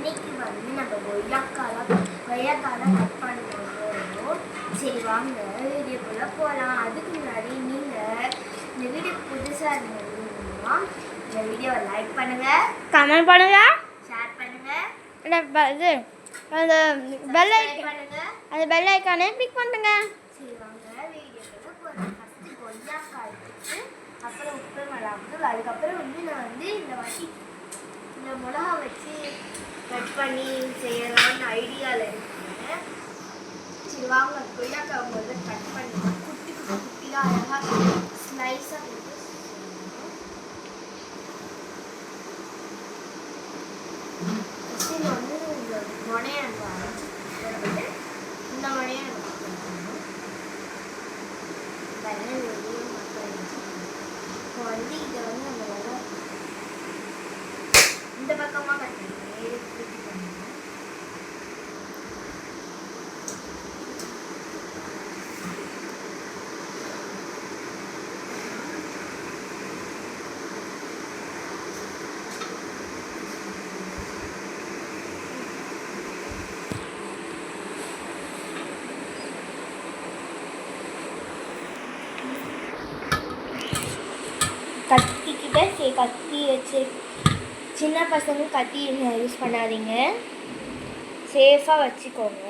இன்னைக்கு வந்து நம்ம கொய்யாக்கால கட் பண்ணுறோம். சரி வாங்க வீடியோக்குள்ளே போகலாம். அதுக்கு முன்னாடி நீங்கள் இந்த வீடியோ புதுசாக இருந்தீங்கன்னா இந்த வீடியோவை லைக் பண்ணுங்கள், கமெண்ட் பண்ணுங்கள், ஷேர் பண்ணுங்கள், இது அந்த பெல் ஐக்கானே கிளிக் பண்ணுங்க. சரி வாங்க வீடியோக்குள்ளே போகலாம். ஃபஸ்ட்டு கொய்யாக்காய் எடுத்து அப்புறம் உப்பு மிளகாத்தூள், அதுக்கப்புறம் வந்து நான் வந்து இந்த வாட்டி இந்த மிளகா வச்சு கட் பண்ணி செய்யலாம்னு ஐடியாவில் இருக்கேன். சரி வாங்க கொய்யாக்காய் முதல்ல கட் பண்ணி குட்டி குட்டியாக அழகாக ஸ்லைஸாக போட்டு ஃபஸ்ட்டு வந்து இந்த முனையை வந்து இந்த முனையை இப்போ வந்து இதை வந்து நம்ம இந்த பக்கமாக கட் பண்ணி கத்தி வச்சு சின்ன பசங்க கத்தி யூஸ் பண்ணாதீங்க, சேஃபாக வச்சுக்கோங்க.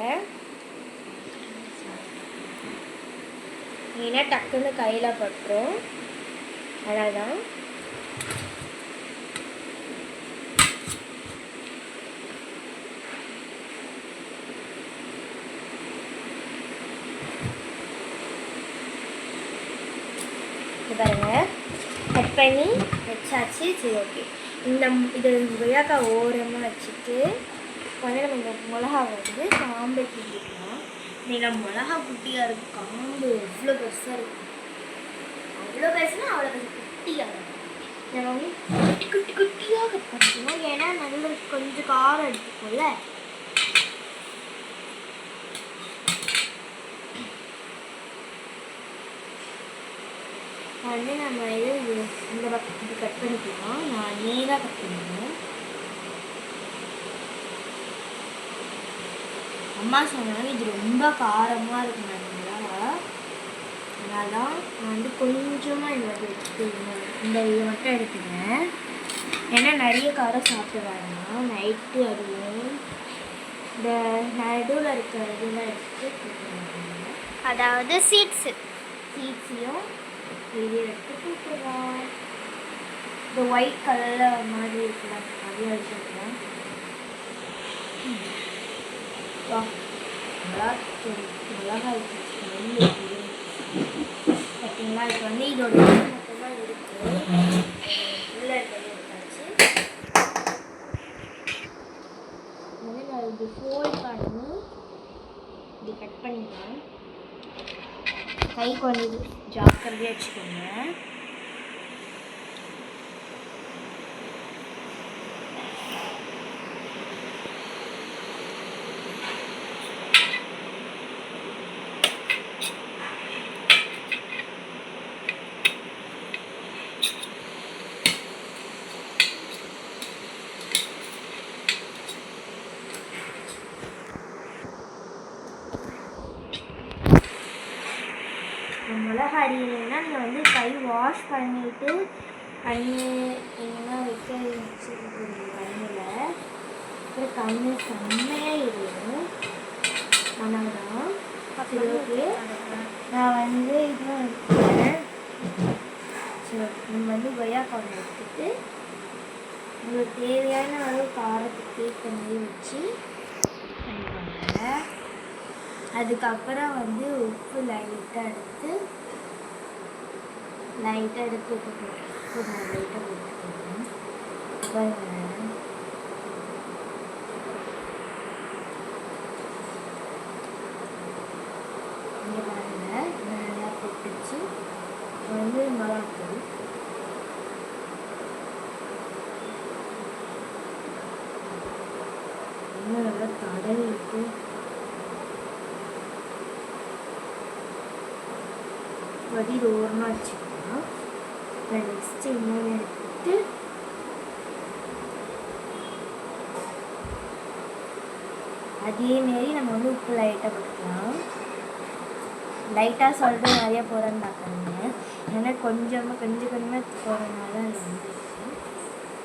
ஏன்னா டக்குன்னு கையில் பட்டுரும், அதனால தான். பாருங்க கட் பண்ணி வச்சாச்சு. சரி ஓகே, இது கொய்யாக்காய் ஓரமாக வச்சுட்டு வந்து நம்ம இந்த மிளகா வந்து காம்பை கிண்டிக்கலாம். இன்னைக்கு மிளகா குட்டியாக இருக்கும், காம்பு எவ்வளோ பெருசாக இருக்கும், அவ்வளோ பெருசுனா அவ்வளோ பெருசு குட்டியாக இருக்கும். நம்ம வந்து குட்டி குட்டி குட்டியாக கட் பண்ணிக்கணும், ஏன்னா நல்ல கொஞ்சம் காரம் எடுத்துக்கோல்ல. வந்து நம்ம இது இந்த பக்கம் கட் பண்ணிக்கலாம். நான் நேராக கட் பண்ணுவேன். அம்மா சொன்னாங்க இது ரொம்ப காரமாக இருக்கும் அதனால தான் நான் வந்து கொஞ்சமாக இதை எடுத்துக்கிறேன். இந்த இதை மட்டும் எடுத்துக்கிறேன், ஏன்னா நிறைய காரம் சாப்பிட வேண்டாம் நைட்டு. அதுவும் இந்த நடுவில் இருக்கிற இதெல்லாம் எடுத்து, அதாவது சீட்ஸையும் இது எடுத்து போட்டுருவோம். இந்த ஒயிட் கலரில் மாதிரி இருக்கலாம், அதையும் எடுத்துக்கலாம். மிளகாய் பார்த்தீங்களா, இப்போ வந்து இதோட மட்டும்தான் இருக்குது, உள்ள இருக்கிறது எடுத்தாச்சு. வந்து நான் இது ஃபோல்ட் பண்ணி இது கட் பண்ணிக்கலாம். கை கொஞ்சம் ஜாக்கிரதையாக வச்சுக்கோங்க. மிளகா அடினா நீங்கள் வந்து கை வாஷ் பண்ணிவிட்டு எங்கன்னா வைக்க வச்சுருக்கீங்க கண்ணில், அப்புறம் கண்ணு செம்மையாக இருக்கும். ஆனால் தான் ஓகே, நான் வந்து இதுவும் எடுத்துக்கிறேன். சரி, நீங்கள் வந்து கொய்யாக்காய் எடுத்துட்டு உங்களுக்கு தேவையான அளவு காரத்துக்கு ஏற்ற மாதிரி வச்சு பண்ணிக்கோங்க. அதுக்கப்புறம் வந்து உப்பு லைட்டாக எடுத்து போட்டுக்கோங்க. லைட்டாக போட்டுக்கோங்க. இங்கே பாருங்கள் நல்லா போட்டுச்சு. வந்து மிளகாத்தூள் இன்னும் நல்லா தடவிட்டு வடியில் ஓரமாக வச்சுக்கலாம். நெக்ஸ்ட்டு இன்னொன்று எடுத்து அதேமாரி நம்ம வந்து உப்பு லைட்டாக போட்டுக்கலாம். லைட்டாக சொல்லிட்டு நிறைய போகிறேன்னு பார்க்குறீங்க, ஏன்னா கொஞ்சமாக போகிறதுனால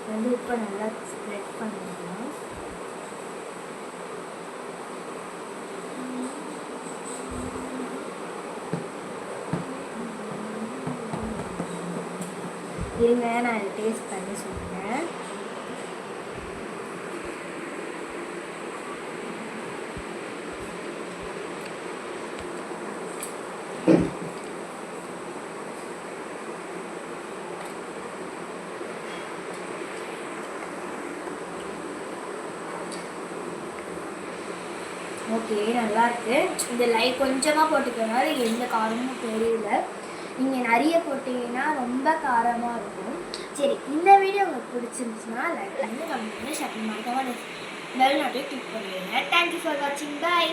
அது வந்து உப்பை நல்லா ஸ்ப்ரெட் பண்ணிக்கலாம். இருங்க, நான் இதை டேஸ்ட் பண்ணி சொல்கிறேன். ஓகே, நல்லாயிருக்கு. இந்த கொஞ்சமாக போட்டுக்கிறதுனால எந்த காரமும் தெரியல. நீங்கள் நிறைய போட்டிங்கன்னா ரொம்ப காரமாக இருக்கும். சரி, இந்த வீடியோ உங்களுக்கு பிடிச்சிருந்துச்சுன்னா லைக் பண்ணி கமெண்ட் பண்ணி ஷேர் பண்ணி மறக்காம பெல் நோட்டிஃபிகேஷன் கிளிக் பண்ணுவீங்க. தேங்க்யூ ஃபார் வாட்சிங். பாய்.